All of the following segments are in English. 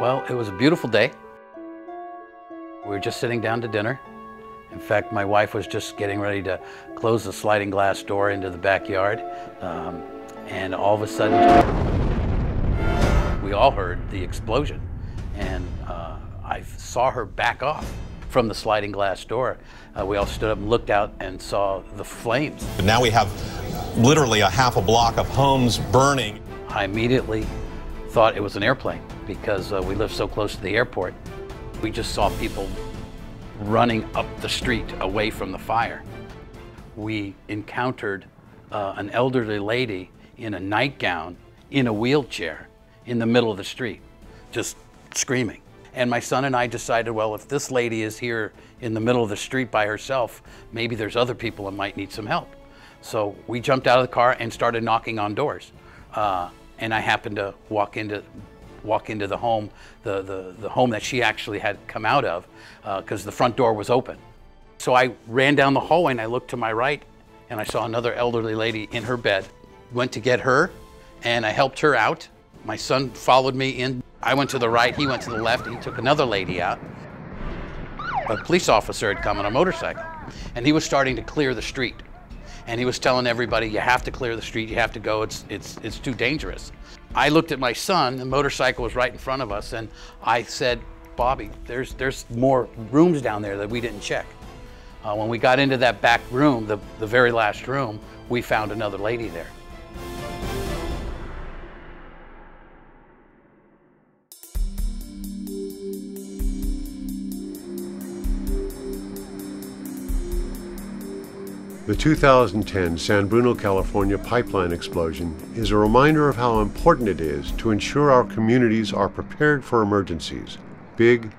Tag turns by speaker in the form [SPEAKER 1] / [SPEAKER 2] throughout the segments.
[SPEAKER 1] Well, it was a beautiful day. We were just sitting down to dinner. In fact, my wife was just getting ready to close the sliding glass door into the backyard. And all of a sudden, we all heard the explosion. And I saw her back off from the sliding glass door. We all stood up and looked out and saw the flames.
[SPEAKER 2] But now we have literally a half a block of homes burning.
[SPEAKER 1] I immediately thought it was an airplane because we live so close to the airport. We just saw people running up the street away from the fire. We encountered an elderly lady in a nightgown in a wheelchair in the middle of the street, just screaming. And my son and I decided, well, if this lady is here in the middle of the street by herself, maybe there's other people that might need some help. So we jumped out of the car and started knocking on doors. And I happened to walk into the home, the home that she actually had come out of, because the front door was open. So I ran down the hallway and I looked to my right and I saw another elderly lady in her bed. Went to get her and I helped her out. My son followed me in. I went to the right, he went to the left, he took another lady out. A police officer had come on a motorcycle and he was starting to clear the street. And he was telling everybody, you have to clear the street, you have to go, it's too dangerous. I looked at my son, the motorcycle was right in front of us, and I said, Bobby, there's more rooms down there that we didn't check. When we got into that back room, the very last room, we found another lady there.
[SPEAKER 3] The 2010 San Bruno, California pipeline explosion is a reminder of how important it is to ensure our communities are prepared for emergencies, big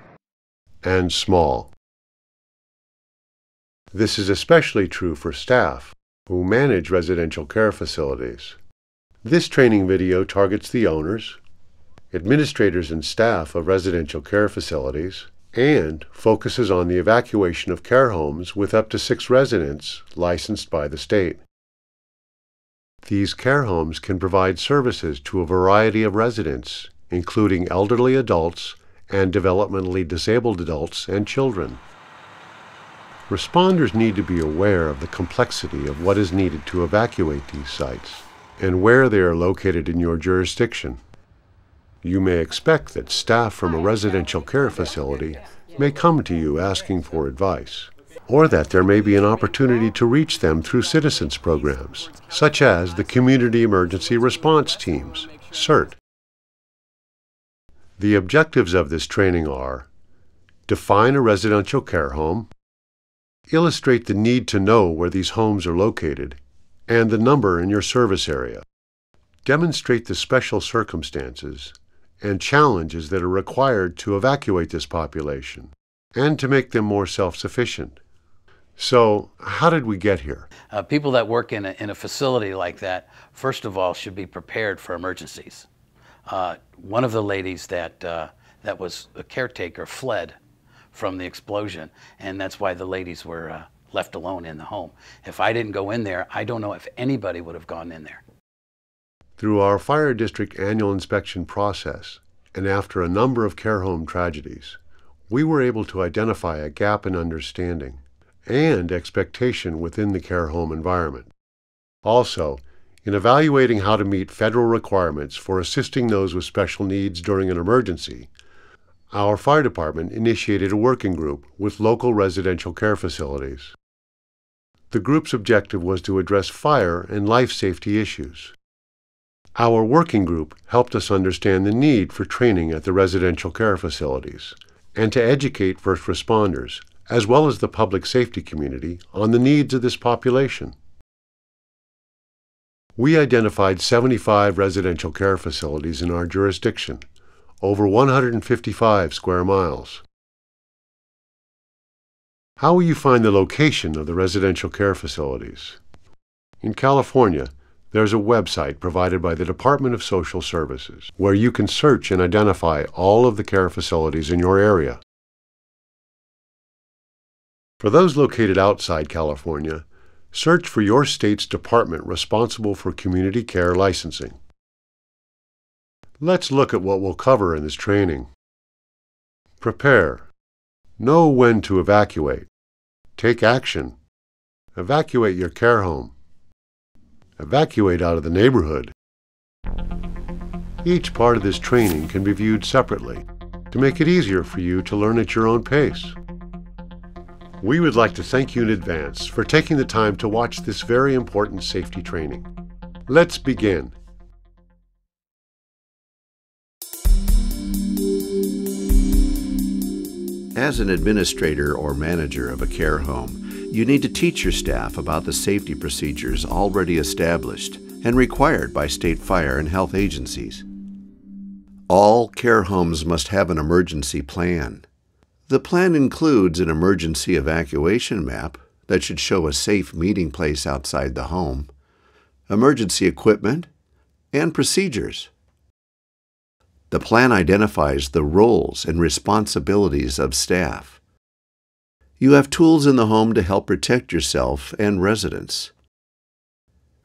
[SPEAKER 3] and small. This is especially true for staff who manage residential care facilities. This training video targets the owners, administrators and staff of residential care facilities, and focuses on the evacuation of care homes with up to 6 residents licensed by the state. These care homes can provide services to a variety of residents, including elderly adults and developmentally disabled adults and children. Responders need to be aware of the complexity of what is needed to evacuate these sites and where they are located in your jurisdiction. You may expect that staff from a residential care facility may come to you asking for advice, or that there may be an opportunity to reach them through citizens programs, such as the Community Emergency Response Teams, CERT. The objectives of this training are: define a residential care home, illustrate the need to know where these homes are located, and the number in your service area, demonstrate the special circumstances and challenges that are required to evacuate this population and to make them more self-sufficient. So, how did we get here?
[SPEAKER 1] People that work in a facility like that, first of all, should be prepared for emergencies. One of the ladies that was a caretaker fled from the explosion, and that's why the ladies were left alone in the home. If I didn't go in there, I don't know if anybody would have gone in there.
[SPEAKER 3] Through our fire district annual inspection process, and after a number of care home tragedies, we were able to identify a gap in understanding and expectation within the care home environment. Also, in evaluating how to meet federal requirements for assisting those with special needs during an emergency, our fire department initiated a working group with local residential care facilities. The group's objective was to address fire and life safety issues. Our working group helped us understand the need for training at the residential care facilities and to educate first responders, as well as the public safety community, on the needs of this population. We identified 75 residential care facilities in our jurisdiction, over 155 square miles. How will you find the location of the residential care facilities? In California, there's a website provided by the Department of Social Services where you can search and identify all of the care facilities in your area. For those located outside California, search for your state's department responsible for community care licensing. Let's look at what we'll cover in this training. Prepare. Know when to evacuate. Take action. Evacuate your care home. Evacuate out of the neighborhood. Each part of this training can be viewed separately to make it easier for you to learn at your own pace. We would like to thank you in advance for taking the time to watch this very important safety training. Let's begin.
[SPEAKER 4] As an administrator or manager of a care home, you need to teach your staff about the safety procedures already established and required by state fire and health agencies. All care homes must have an emergency plan. The plan includes an emergency evacuation map that should show a safe meeting place outside the home, emergency equipment, and procedures. The plan identifies the roles and responsibilities of staff. You have tools in the home to help protect yourself and residents.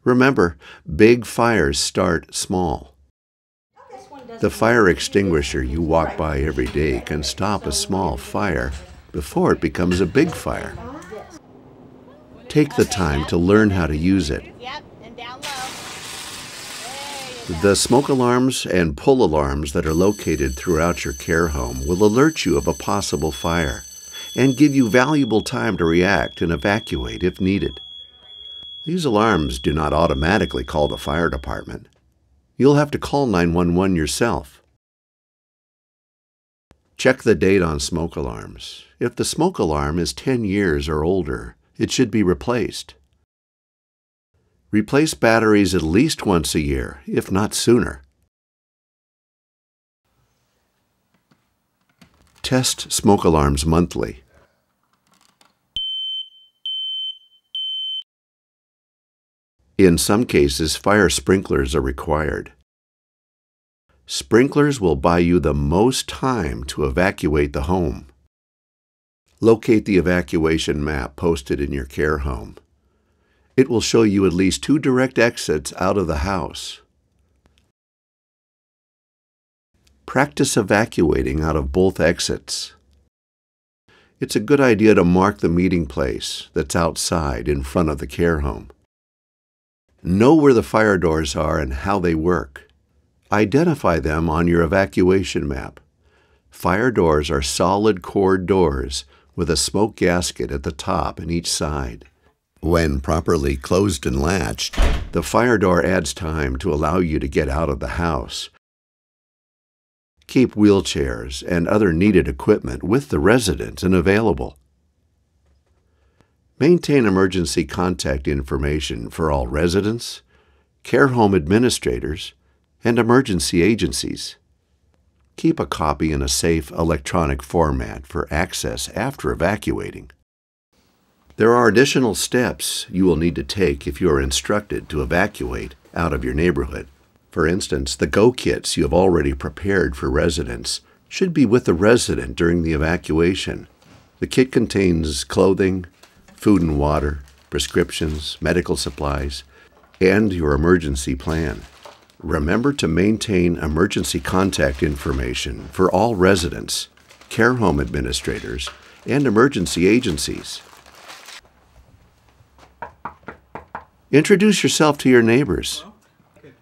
[SPEAKER 4] Remember, big fires start small. The fire extinguisher you walk by every day can stop a small fire before it becomes a big fire. Take the time to learn how to use it. The smoke alarms and pull alarms that are located throughout your care home will alert you of a possible fire and give you valuable time to react and evacuate if needed. These alarms do not automatically call the fire department. You'll have to call 911 yourself. Check the date on smoke alarms. If the smoke alarm is 10 years or older, it should be replaced. Replace batteries at least once a year, if not sooner. Test smoke alarms monthly. In some cases, fire sprinklers are required. Sprinklers will buy you the most time to evacuate the home. Locate the evacuation map posted in your care home. It will show you at least 2 direct exits out of the house. Practice evacuating out of both exits. It's a good idea to mark the meeting place that's outside in front of the care home. Know where the fire doors are and how they work. Identify them on your evacuation map. Fire doors are solid core doors with a smoke gasket at the top and each side. When properly closed and latched, the fire door adds time to allow you to get out of the house. Keep wheelchairs and other needed equipment with the resident and available. Maintain emergency contact information for all residents, care home administrators, and emergency agencies. Keep a copy in a safe electronic format for access after evacuating. There are additional steps you will need to take if you are instructed to evacuate out of your neighborhood. For instance, the Go kits you have already prepared for residents should be with the resident during the evacuation. The kit contains clothing, food and water, prescriptions, medical supplies, and your emergency plan. Remember to maintain emergency contact information for all residents, care home administrators, and emergency agencies. Introduce yourself to your neighbors.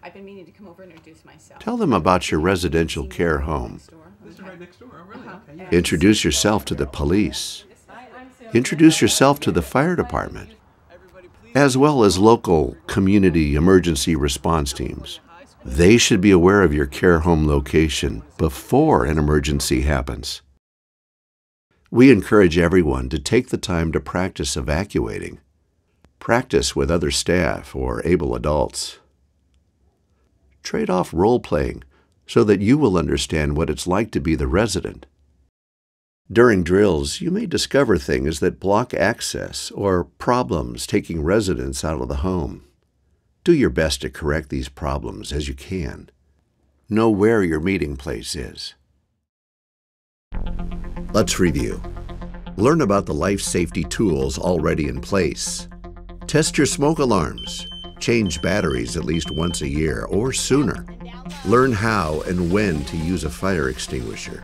[SPEAKER 5] I've been meaning to come over and introduce myself.
[SPEAKER 4] Tell them about your residential care home.
[SPEAKER 5] This is right next door. Oh, really? Okay.
[SPEAKER 4] Introduce yourself to the police. Introduce yourself to the fire department, as well as local community emergency response teams. They should be aware of your care home location before an emergency happens. We encourage everyone to take the time to practice evacuating. Practice with other staff or able adults. Trade off role-playing so that you will understand what it's like to be the resident. During drills, you may discover things that block access or problems taking residents out of the home. Do your best to correct these problems as you can. Know where your meeting place is. Let's review. Learn about the life safety tools already in place. Test your smoke alarms. Change batteries at least once a year or sooner. Learn how and when to use a fire extinguisher.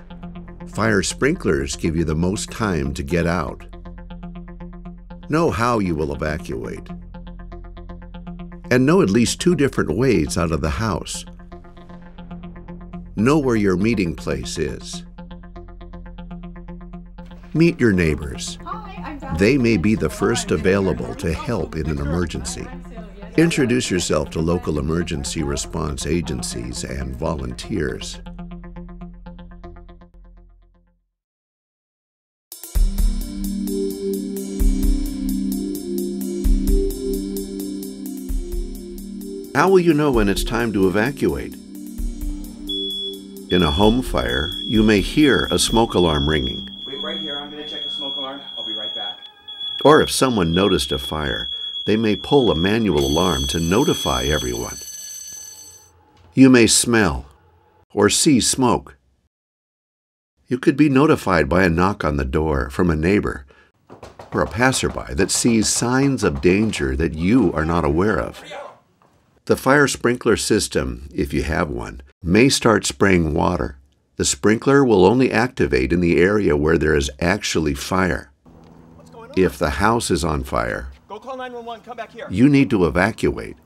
[SPEAKER 4] Fire sprinklers give you the most time to get out. Know how you will evacuate. And know at least 2 different ways out of the house. Know where your meeting place is. Meet your neighbors. They may be the first available to help in an emergency. Introduce yourself to local emergency response agencies and volunteers. How will you know when it's time to evacuate? In a home fire, you may hear a smoke alarm ringing.
[SPEAKER 6] Wait right here, I'm going to check the smoke alarm. I'll be right back.
[SPEAKER 4] Or if someone noticed a fire, they may pull a manual alarm to notify everyone. You may smell or see smoke. You could be notified by a knock on the door from a neighbor or a passerby that sees signs of danger that you are not aware of. The fire sprinkler system, if you have one, may start spraying water. The sprinkler will only activate in the area where there is actually fire. If the house is on fire,
[SPEAKER 6] Go call 911, come back here.
[SPEAKER 4] you need to evacuate.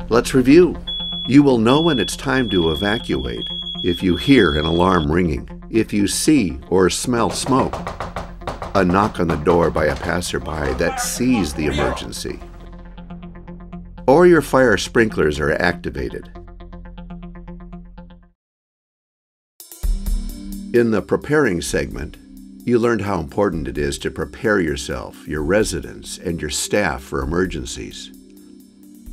[SPEAKER 4] Let's review. You will know when it's time to evacuate if you hear an alarm ringing, if you see or smell smoke, a knock on the door by a passerby that sees the emergency, or your fire sprinklers are activated. In the preparing segment, you learned how important it is to prepare yourself, your residents, and your staff for emergencies.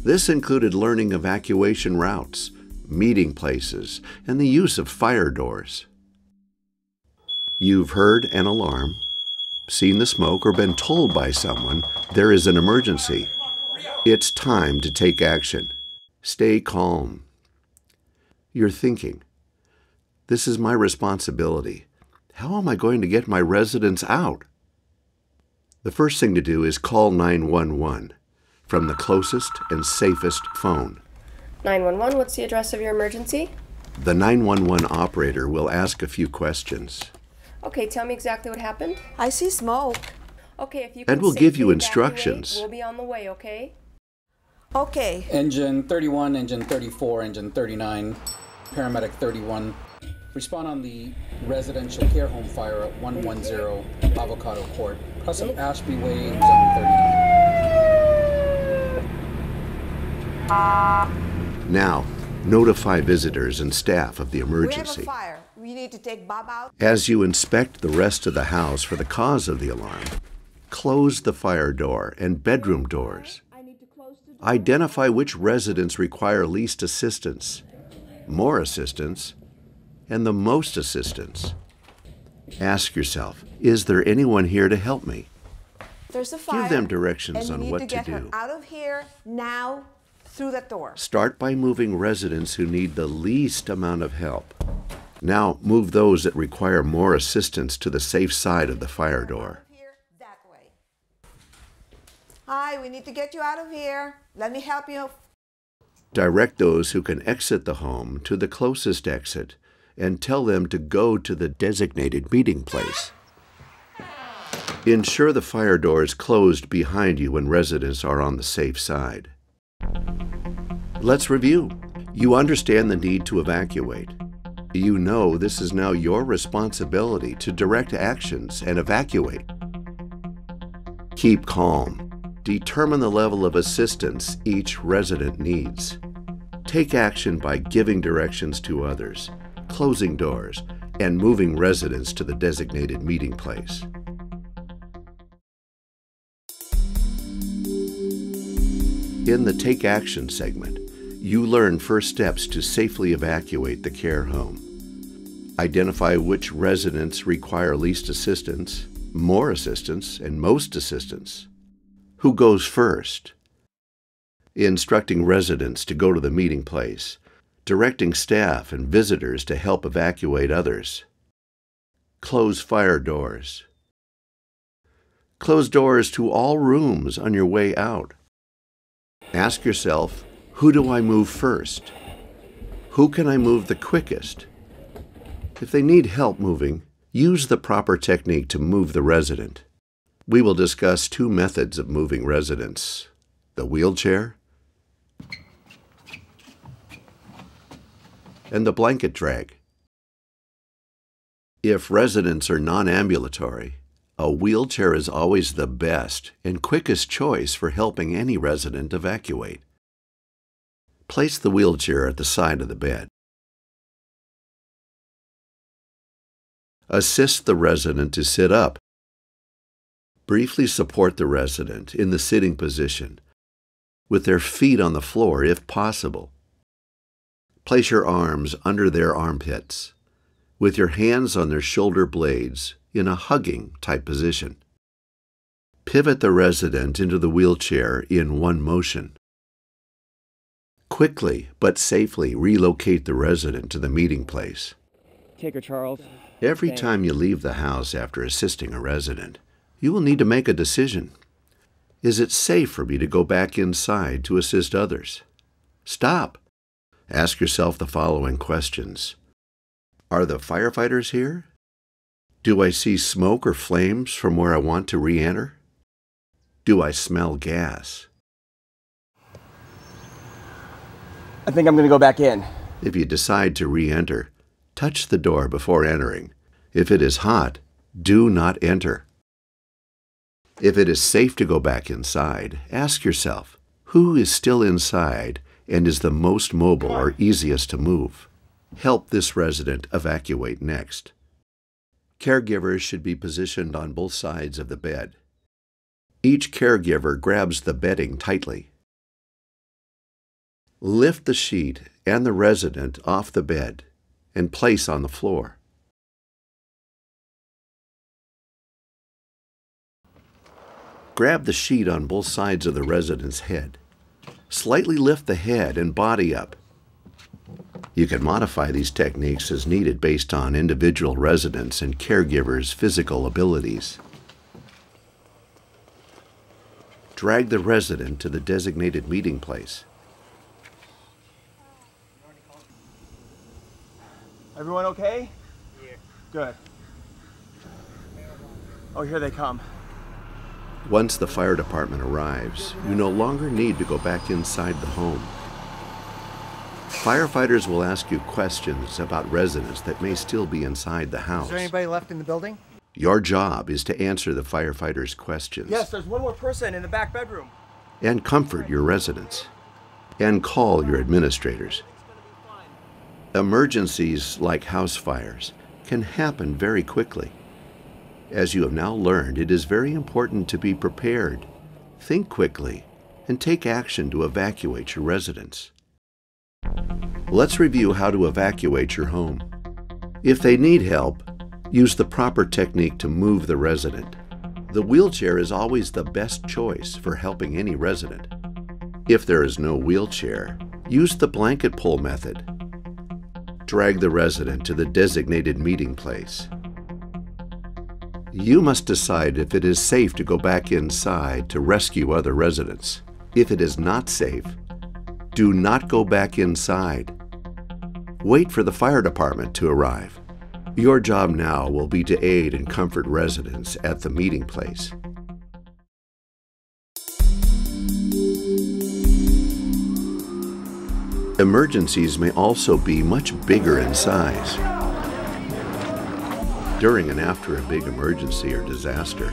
[SPEAKER 4] This included learning evacuation routes, meeting places, and the use of fire doors. You've heard an alarm, seen the smoke, or been told by someone there is an emergency. It's time to take action. Stay calm. You're thinking, this is my responsibility. How am I going to get my residents out? The first thing to do is call 911 from the closest and safest phone.
[SPEAKER 7] 911, what's the address of your emergency?
[SPEAKER 4] The 911 operator will ask a few questions.
[SPEAKER 7] Okay, tell me exactly what happened.
[SPEAKER 8] I see smoke.
[SPEAKER 7] Okay, if you
[SPEAKER 4] And
[SPEAKER 7] can
[SPEAKER 4] we'll give you
[SPEAKER 7] safely
[SPEAKER 4] instructions.
[SPEAKER 7] evacuate, we'll be on the way, okay?
[SPEAKER 8] Okay.
[SPEAKER 9] Engine 31, engine 34, engine 39, paramedic 31. Respond on the residential care home fire at 110 Avocado Court, across of Ashby Way, zone 39.
[SPEAKER 4] Now, notify visitors and staff of the emergency.
[SPEAKER 8] We have a fire. We need to take Bob out.
[SPEAKER 4] As you inspect the rest of the house for the cause of the alarm, close the fire door and bedroom doors. Identify which residents require least assistance, more assistance, and the most assistance. Ask yourself, is there anyone here to help me?
[SPEAKER 8] There's a fire.
[SPEAKER 4] Give them directions
[SPEAKER 8] and
[SPEAKER 4] on
[SPEAKER 8] you
[SPEAKER 4] what
[SPEAKER 8] need
[SPEAKER 4] to
[SPEAKER 8] to get
[SPEAKER 4] do.
[SPEAKER 8] her out of here now through that door.
[SPEAKER 4] Start by moving residents who need the least amount of help. Now move those that require more assistance to the safe side of the fire door.
[SPEAKER 8] Here, that way. Hi, we need to get you out of here. Let me help you.
[SPEAKER 4] Direct those who can exit the home to the closest exit and tell them to go to the designated meeting place. Ensure the fire door is closed behind you when residents are on the safe side. Let's review. You understand the need to evacuate. You know this is now your responsibility to direct actions and evacuate. Keep calm. Determine the level of assistance each resident needs. Take action by giving directions to others, closing doors, and moving residents to the designated meeting place. In the Take Action segment, you learn first steps to safely evacuate the care home. Identify which residents require least assistance, more assistance, and most assistance. Who goes first? Instructing residents to go to the meeting place. Directing staff and visitors to help evacuate others. Close fire doors. Close doors to all rooms on your way out. Ask yourself, who do I move first? Who can I move the quickest? If they need help moving, use the proper technique to move the resident. We will discuss two methods of moving residents: the wheelchair and the blanket drag. If residents are non-ambulatory, a wheelchair is always the best and quickest choice for helping any resident evacuate. Place the wheelchair at the side of the bed. Assist the resident to sit up. Briefly support the resident in the sitting position, with their feet on the floor if possible. Place your arms under their armpits, with your hands on their shoulder blades in a hugging type position. Pivot the resident into the wheelchair in one motion. Quickly but safely relocate the resident to the meeting place.
[SPEAKER 6] Take her, Charles.
[SPEAKER 4] Every time you leave the house after assisting a resident, you will need to make a decision. Is it safe for me to go back inside to assist others? Stop. Ask yourself the following questions. Are the firefighters here? Do I see smoke or flames from where I want to re-enter? Do I smell gas?
[SPEAKER 6] I think I'm going to go back in.
[SPEAKER 4] If you decide to re-enter, touch the door before entering. If it is hot, do not enter. If it is safe to go back inside, ask yourself, who is still inside and is the most mobile or easiest to move? Help this resident evacuate next. Caregivers should be positioned on both sides of the bed. Each caregiver grabs the bedding tightly. Lift the sheet and the resident off the bed and place on the floor. Grab the sheet on both sides of the resident's head. Slightly lift the head and body up. You can modify these techniques as needed based on individual residents' and caregivers' physical abilities. Drag the resident to the designated meeting place.
[SPEAKER 6] Everyone okay? Yeah. Good. Oh, here they come.
[SPEAKER 4] Once the fire department arrives, you no longer need to go back inside the home. Firefighters will ask you questions about residents that may still be inside the house.
[SPEAKER 10] Is there anybody left in the building?
[SPEAKER 4] Your job is to answer the firefighters' questions.
[SPEAKER 6] Yes, there's one more person in the back bedroom.
[SPEAKER 4] And comfort your residents. And call your administrators. Emergencies like house fires can happen very quickly. As you have now learned, it is very important to be prepared, think quickly, and take action to evacuate your residents. Let's review how to evacuate your home. If they need help, use the proper technique to move the resident. The wheelchair is always the best choice for helping any resident. If there is no wheelchair, use the blanket pull method. Drag the resident to the designated meeting place. You must decide if it is safe to go back inside to rescue other residents. If it is not safe, do not go back inside. Wait for the fire department to arrive. Your job now will be to aid and comfort residents at the meeting place. Emergencies may also be much bigger in size. During and after a big emergency or disaster,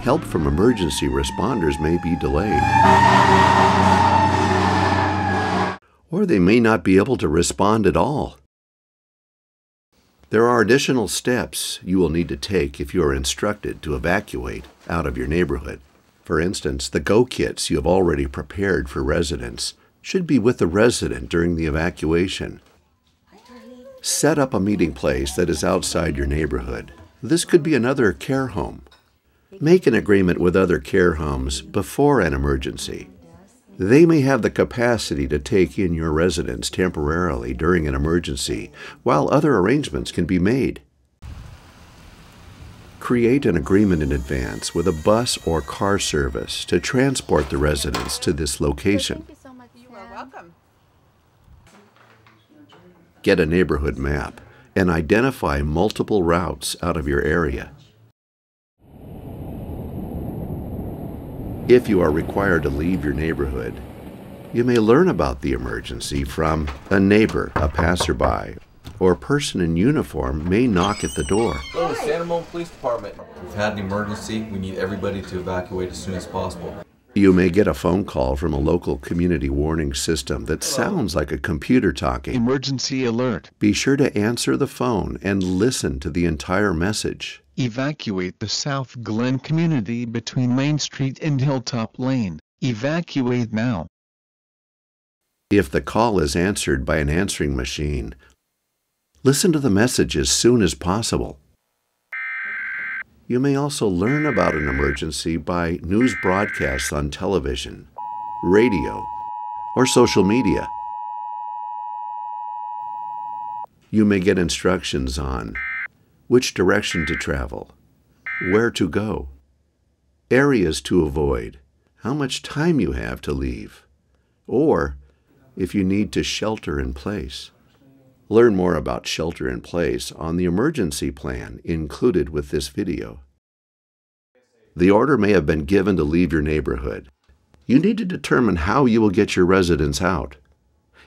[SPEAKER 4] help from emergency responders may be delayed. Or they may not be able to respond at all. There are additional steps you will need to take if you are instructed to evacuate out of your neighborhood. For instance, the go kits you have already prepared for residents should be with the resident during the evacuation. Set up a meeting place that is outside your neighborhood. This could be another care home. Make an agreement with other care homes before an emergency. They may have the capacity to take in your residents temporarily during an emergency, while other arrangements can be made. Create an agreement in advance with a bus or car service to transport the residents to this location.
[SPEAKER 5] Thank you so much. You are welcome.
[SPEAKER 4] Get a neighborhood map and identify multiple routes out of your area. If you are required to leave your neighborhood, you may learn about the emergency from a neighbor, a passerby, or a person in uniform may knock at the door.
[SPEAKER 10] Hello, Santa Monica Police Department. We've had an emergency. We need everybody to evacuate as soon as possible.
[SPEAKER 4] You may get a phone call from a local community warning system that sounds like a computer talking.
[SPEAKER 11] Emergency alert.
[SPEAKER 4] Be sure to answer the phone and listen to the entire message.
[SPEAKER 11] Evacuate the South Glen community between Main Street and Hilltop Lane. Evacuate now.
[SPEAKER 4] If the call is answered by an answering machine, listen to the message as soon as possible. You may also learn about an emergency by news broadcasts on television, radio, or social media. You may get instructions on which direction to travel, where to go, areas to avoid, how much time you have to leave, or if you need to shelter in place. Learn more about shelter in place on the emergency plan included with this video. The order may have been given to leave your neighborhood. You need to determine how you will get your residents out.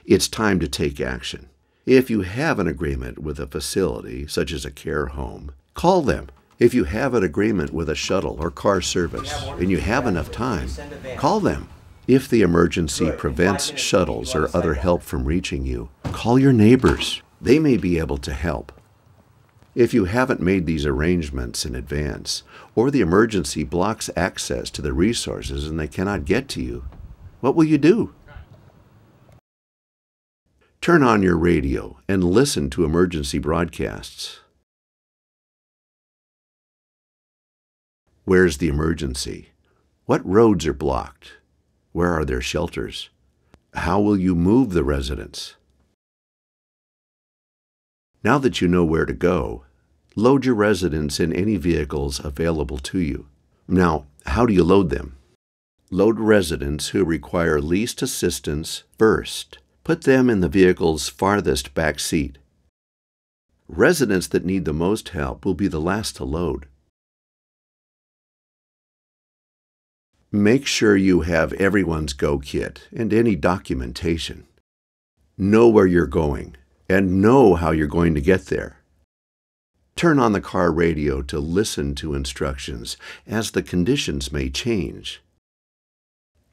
[SPEAKER 4] It's time to take action. If you have an agreement with a facility, such as a care home, call them. If you have an agreement with a shuttle or car service and you have enough time, call them. If the emergency prevents shuttles or other help from reaching you, call your neighbors. They may be able to help. If you haven't made these arrangements in advance, or the emergency blocks access to the resources and they cannot get to you, what will you do? Turn on your radio and listen to emergency broadcasts. Where's the emergency? What roads are blocked? Where are there shelters? How will you move the residents? Now that you know where to go, load your residents in any vehicles available to you. Now, how do you load them? Load residents who require least assistance first. Put them in the vehicle's farthest back seat. Residents that need the most help will be the last to load. Make sure you have everyone's go kit and any documentation. Know where you're going and know how you're going to get there. Turn on the car radio to listen to instructions as the conditions may change.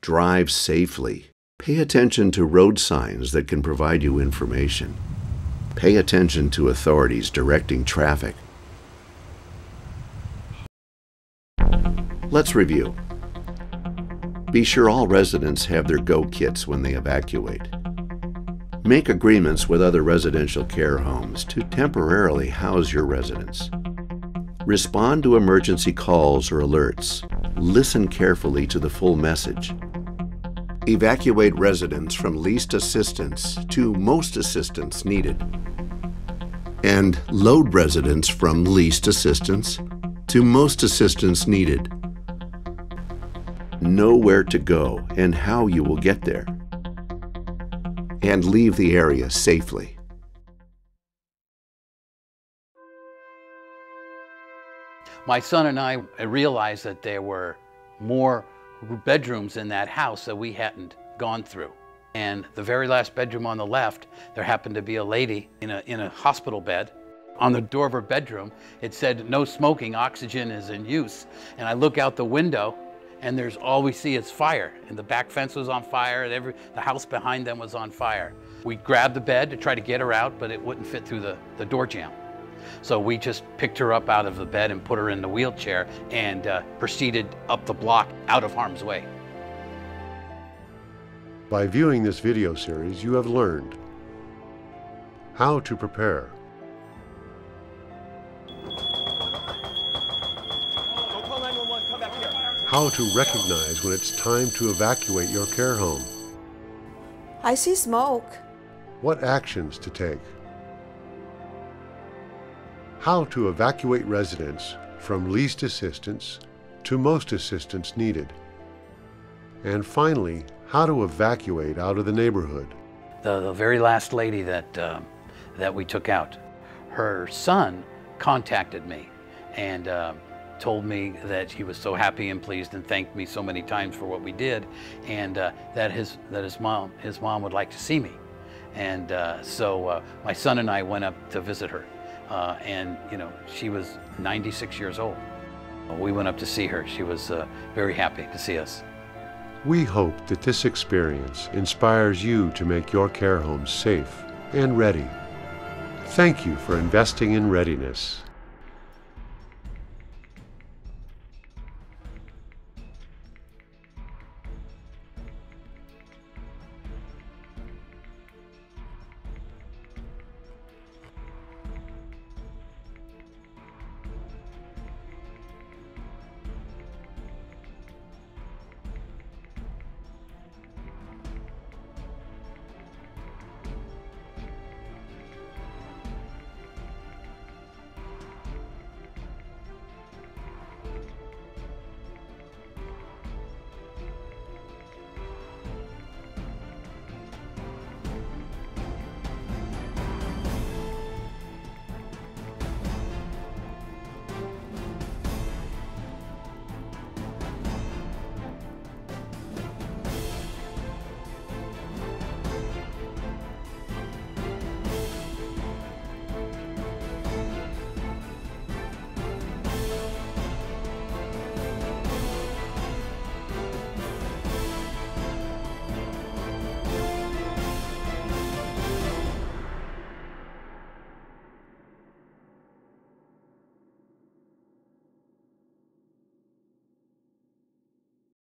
[SPEAKER 4] Drive safely. Pay attention to road signs that can provide you information. Pay attention to authorities directing traffic. Let's review. Be sure all residents have their go kits when they evacuate. Make agreements with other residential care homes to temporarily house your residents. Respond to emergency calls or alerts. Listen carefully to the full message. Evacuate residents from least assistance to most assistance needed. And load residents from least assistance to most assistance needed. Know where to go and how you will get there. And leave the area safely.
[SPEAKER 1] My son and I realized that there were more bedrooms in that house that we hadn't gone through. And the very last bedroom on the left, there happened to be a lady in a hospital bed. On the door of her bedroom, it said, "No smoking, oxygen is in use." And I look out the window, and there's all we see is fire. And the back fence was on fire, and the house behind them was on fire. We grabbed the bed to try to get her out, but it wouldn't fit through the door jamb. So we just picked her up out of the bed and put her in the wheelchair and proceeded up the block out of harm's way.
[SPEAKER 3] By viewing this video series, you have learned how to prepare, how to recognize when it's time to evacuate your care home,
[SPEAKER 8] I see smoke.
[SPEAKER 3] what actions to take, how to evacuate residents from least assistance to most assistance needed, and finally, how to evacuate out of the neighborhood.
[SPEAKER 1] The very last lady that we took out, her son contacted me and told me that he was so happy and pleased and thanked me so many times for what we did, and that his mom would like to see me. And so my son and I went up to visit her, and she was 96 years old. We went up to see her. She was very happy to see us.
[SPEAKER 3] We hope that this experience inspires you to make your care homes safe and ready. Thank you for investing in readiness.